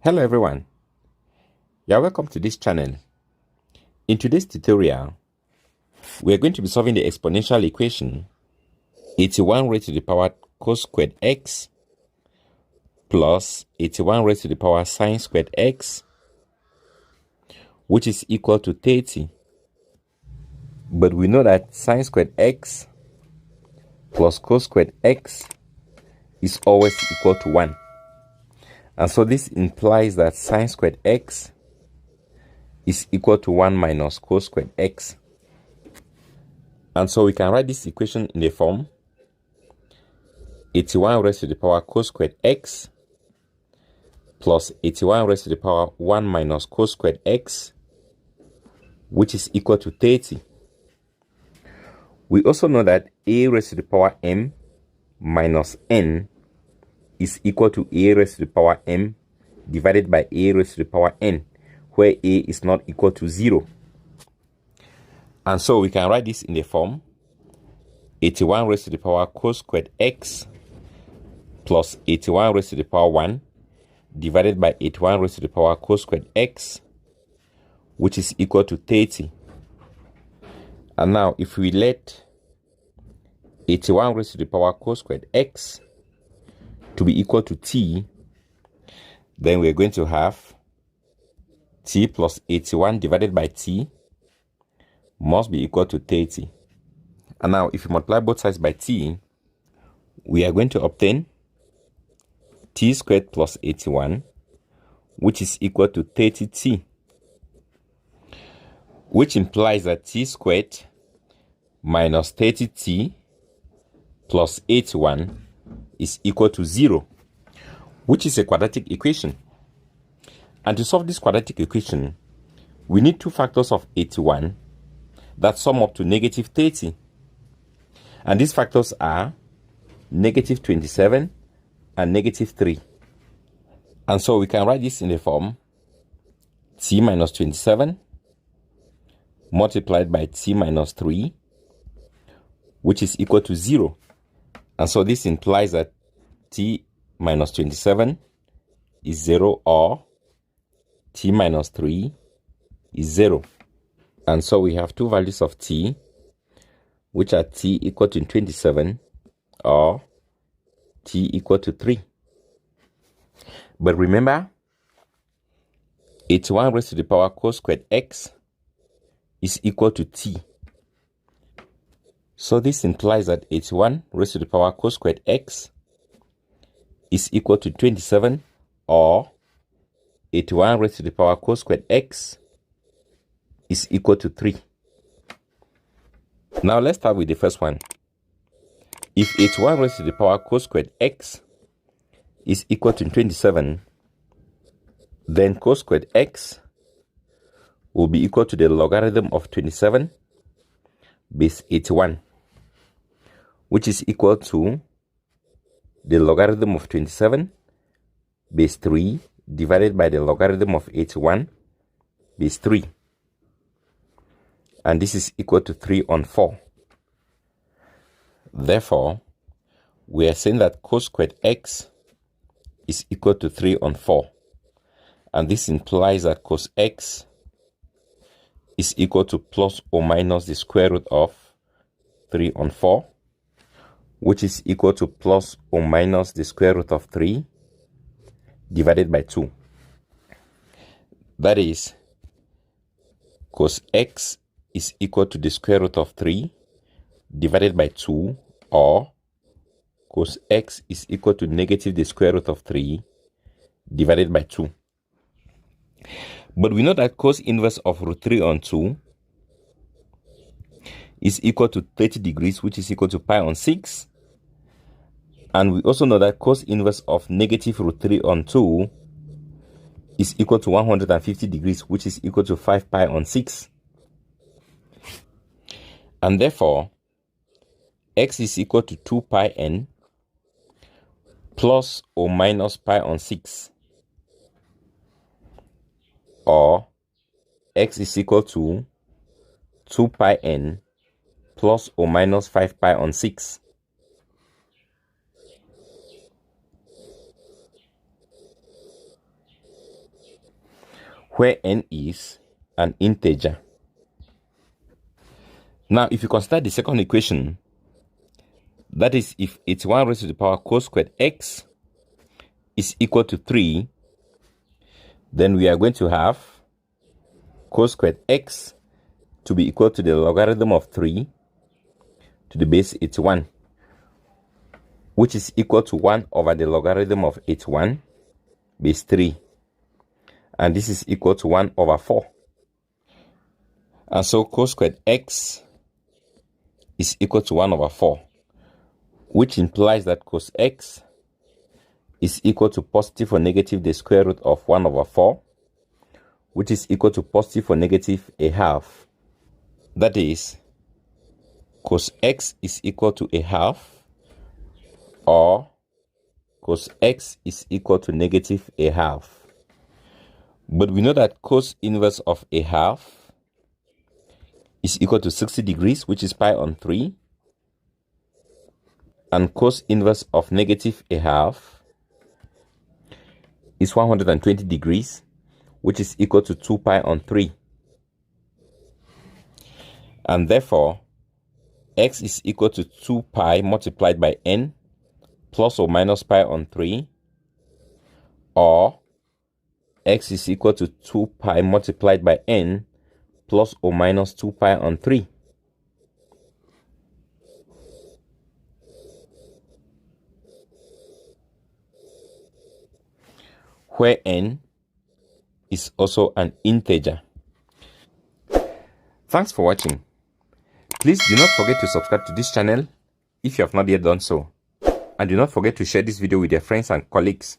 Hello everyone, you're welcome to this channel. In today's tutorial, we're going to be solving the exponential equation 81 raised to the power cos squared x plus 81 raised to the power sine squared x, which is equal to 30. But we know that sine squared x plus cos squared x is always equal to 1. And so this implies that sine squared x is equal to 1 minus cos squared x. And so we can write this equation in the form 81 raised to the power cos squared x plus 81 raised to the power 1 minus cos squared x, which is equal to 30. We also know that a raised to the power m minus n is equal to a raised to the power m divided by a raised to the power n, where a is not equal to 0. And so we can write this in the form 81 raised to the power cos squared x plus 81 raised to the power 1 divided by 81 raised to the power cos squared x, which is equal to 30. And now if we let 81 raised to the power cos squared x to be equal to t, then we're going to have t plus 81 divided by t must be equal to 30. And now if you multiply both sides by t, we are going to obtain t squared plus 81, which is equal to 30t, which implies that t squared minus 30t plus 81 is equal to 0, which is a quadratic equation. And to solve this quadratic equation, we need two factors of 81 that sum up to negative 30. And these factors are negative 27 and negative 3. And so we can write this in the form t minus 27 multiplied by t minus 3, which is equal to 0. And so this implies that t minus 27 is 0, or t minus 3 is 0. And so we have two values of t, which are t equal to 27 or t equal to 3. But remember, 81 raised to the power cos squared x is equal to t. So this implies that 81 raised to the power cos squared x is equal to 27, or 81 raised to the power cos squared x is equal to 3. Now let's start with the first one. If 81 raised to the power cos squared x is equal to 27, then cos squared x will be equal to the logarithm of 27 base 81, which is equal to the logarithm of 27 base 3 divided by the logarithm of 81 base 3. And this is equal to 3 on 4. Therefore, we are saying that cos squared x is equal to 3 on 4. And this implies that cos x is equal to plus or minus the square root of 3 on 4, which is equal to plus or minus the square root of 3 divided by 2. That is, cos x is equal to the square root of 3 divided by 2, or cos x is equal to negative the square root of 3 divided by 2. But we know that cos inverse of root 3 on 2 is equal to 30 degrees, which is equal to pi on 6. And we also know that cos inverse of negative root 3 on 2 is equal to 150 degrees, which is equal to 5 pi on 6. And therefore, x is equal to 2 pi n plus or minus pi on 6, or x is equal to 2 pi n plus or minus 5 pi on 6. where n is an integer. Now, if you consider the second equation, that is, if 81 raised to the power cos squared x is equal to 3, then we are going to have cos squared x to be equal to the logarithm of 3 to the base 81, which is equal to 1 over the logarithm of 81 base 3. And this is equal to 1 over 4. And so cos squared x is equal to 1 over 4, which implies that cos x is equal to positive or negative the square root of 1 over 4, which is equal to positive or negative a half. That is, cos x is equal to a half, or cos x is equal to negative a half. But we know that cos inverse of a half is equal to 60 degrees, which is pi on 3. And cos inverse of negative a half is 120 degrees, which is equal to 2 pi on 3. And therefore, x is equal to 2 pi multiplied by n plus or minus pi on 3, or x is equal to 2 pi multiplied by n plus or minus 2 pi on 3. Where n is also an integer. Thanks for watching. Please do not forget to subscribe to this channel if you have not yet done so. And do not forget to share this video with your friends and colleagues.